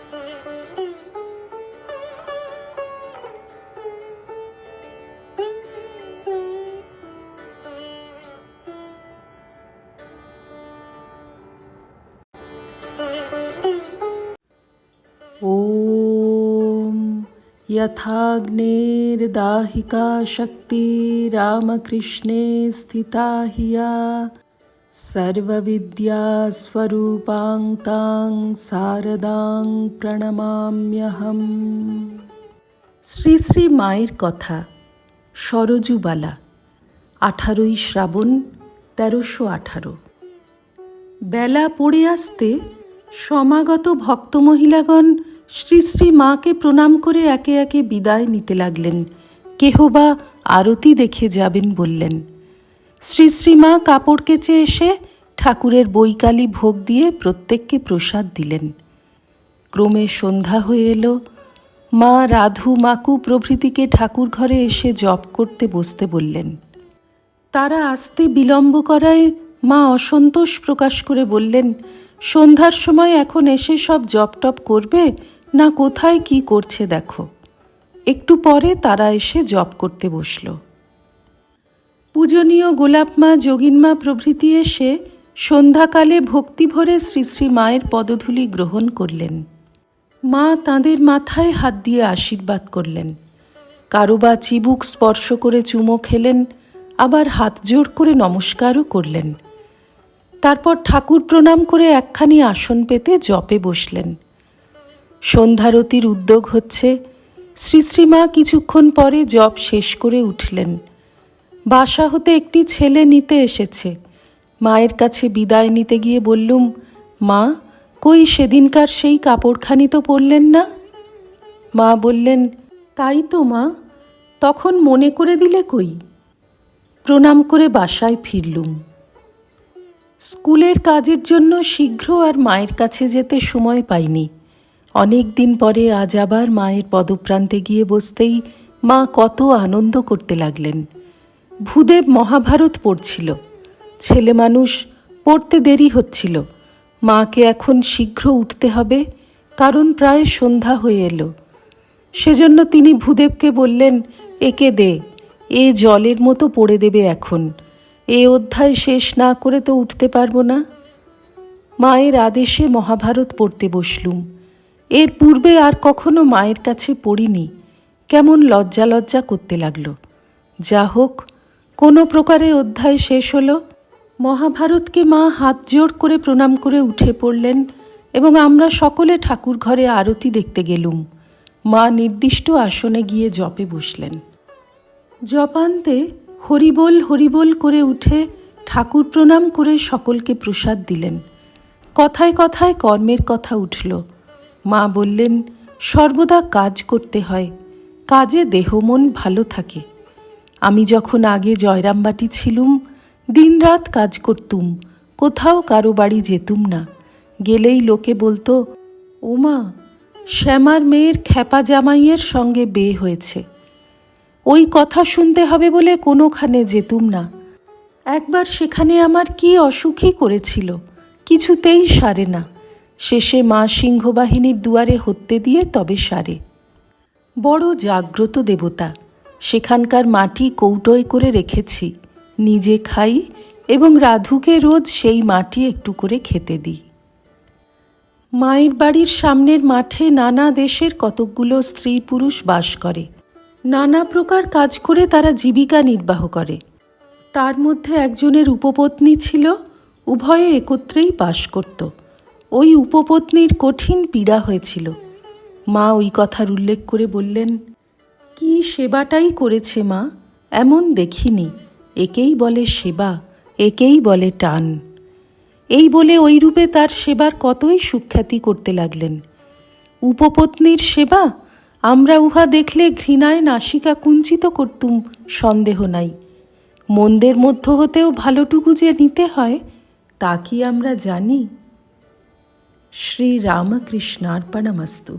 ॐ यथाग्नेर्दाहिका शक्ति रामकृष्णे स्थिता हिया सर्वविद्यास्वरूपां तां शारदां প্রণমাম্যহম। শ্রী শ্রী মায়ের কথা। সরজুবালা, 18ই শ্রাবণ 1318। বেলা পড়ে আসতে সমাগত ভক্ত মহিলাগণ শ্রী শ্রী মাকে প্রণাম করে একে একে বিদায় নিতে লাগলেন। কেহ বা আরতি দেখে যাবেন বললেন। শ্রী শ্রী মা কাপড় কেচে এসে ঠাকুরের বৈকালী ভোগ দিয়ে প্রত্যেককে প্রসাদ দিলেন। ক্রমে সন্ধ্যা হয়ে এলো। মা রাধু, মাকু প্রভৃতিকে ঠাকুর ঘরে এসে জপ করতে বসতে বললেন। তারা আসতে বিলম্ব করায় মা অসন্তোষ প্রকাশ করে বললেন, সন্ধ্যার সময় এখন এসে সব জপ টপ করবে না, কোথায় কি করছে দেখো। একটু পরে তারা এসে জপ করতে বসল। পূজনীয় গোলাপমা, যোগিনমা প্রভৃতি এসে সন্ধ্যাকালে ভক্তিভরে শ্রী শ্রী মায়ের পদধূলি গ্রহণ করলেন। মা তাঁদের মাথায় হাত দিয়ে আশীর্বাদ করলেন। কারোবা চিবুক স্পর্শ করে চুমো খেলেন, আবার হাত জোড় করে নমস্কারও করলেন। তারপর ঠাকুর প্রণাম করে একখানি আসন পেতে জপে বসলেন। সন্ধ্যারতির উদ্যোগ হচ্ছে। শ্রী শ্রীমা কিছুক্ষণ পরে জপ শেষ করে উঠলেন। বাসা হতে একটি ছেলে নিতে এসেছে। মায়ের কাছে বিদায় নিতে গিয়ে বললুম, মা, কই সেদিনকার সেই কাপড়খানি তো পরলেন না? মা বললেন, তাই তো মা, তখন মনে করে দিলে কই। প্রণাম করে বাসায় ফিরলুম। স্কুলের কাজের জন্য শীঘ্র আর মায়ের কাছে যেতে সময় পাইনি। অনেক দিন পরে আজ আবার মায়ের পদপ্রান্তে গিয়ে বসতেই মা কত আনন্দ করতে লাগলেন। ভূদেব মহাভারত পড়ছিল। ছেলে মানুষ, পড়তে দেরি হচ্ছিল। মাকে এখন শীঘ্র উঠতে হবে, কারণ প্রায় সন্ধ্যা হয়ে এলো। সেজন্য তিনি ভূদেবকে বললেন, একে দে, এ জলের মতো পড়ে দেবে এখন। এ অধ্যায় শেষ না করে তো উঠতে পারবো না। মায়ের আদেশে মহাভারত পড়তে বসলুম। এর পূর্বে আর কখনো মায়ের কাছে পড়িনি। কেমন লজ্জা লজ্জা করতে লাগলো। যা হোক, কোনো প্রকারে অধ্যায় শেষ হলো। মহাভারতকে মা হাত জোড় করে প্রণাম করে উঠে পড়লেন এবং আমরা সকলে ঠাকুর ঘরে আরতি দেখতে গেলুম। মা নির্দিষ্ট আসনে গিয়ে জপে বসলেন। জপান্তে হরিবোল হরিবোল করে উঠে ঠাকুর প্রণাম করে সকলকে প্রসাদ দিলেন। কথায় কথায় কর্মের কথা উঠল। মা বললেন, সর্বদা কাজ করতে হয়, কাজে দেহ মন ভালো থাকে। আমি যখন আগে জয়রামবাটি ছিলুম, দিনরাত কাজ করতুম, কোথাও কারো বাড়ি যেতুম না। গেলেই লোকে বলতো, ও মা, শ্যামার মেয়ের খ্যাপা জামাইয়ের সঙ্গে বিয়ে হয়েছে। ওই কথা শুনতে হবে বলে কোনোখানে যেতুম না। একবার সেখানে আমার কি অসুখই করেছিল, কিছুতেই সারে না। শেষে মা সিংহবাহিনীর দুয়ারে হত্যে দিয়ে তবে সারে। বড় জাগ্রত দেবতা। সেখানকার মাটি কৌটোয় করে রেখেছি, নিজে খাই এবং রাধুকে রোজ সেই মাটি একটু করে খেতে দিই। মায়ের বাড়ির সামনের মাঠে নানা দেশের কতকগুলো স্ত্রী পুরুষ বাস করে। নানা প্রকার কাজ করে তারা জীবিকা নির্বাহ করে। তার মধ্যে একজনের উপপত্নী ছিল, উভয়ে একত্রেই বাস করত। ওই উপপত্নীর কঠিন পীড়া হয়েছিল। মা ওই কথার উল্লেখ করে বললেন, কি সেবাটাই করেছে মা, এমন দেখিনি। একেই বলে সেবা, একেই বলে টান। এই বলে ওই রূপে তার সেবার কতই সুখ্যাতি করতে লাগলেন। উপপত্নীর সেবা আমরা উহা দেখলে ঘৃণায় নাসিকা কুঞ্চিত করতুম, সন্দেহ নাই। মন্দের মধ্য হতেও ভালোটুকু যে নিতে হয়, তা কি আমরা জানি? শ্রী রামকৃষ্ণার্পণমস্তু।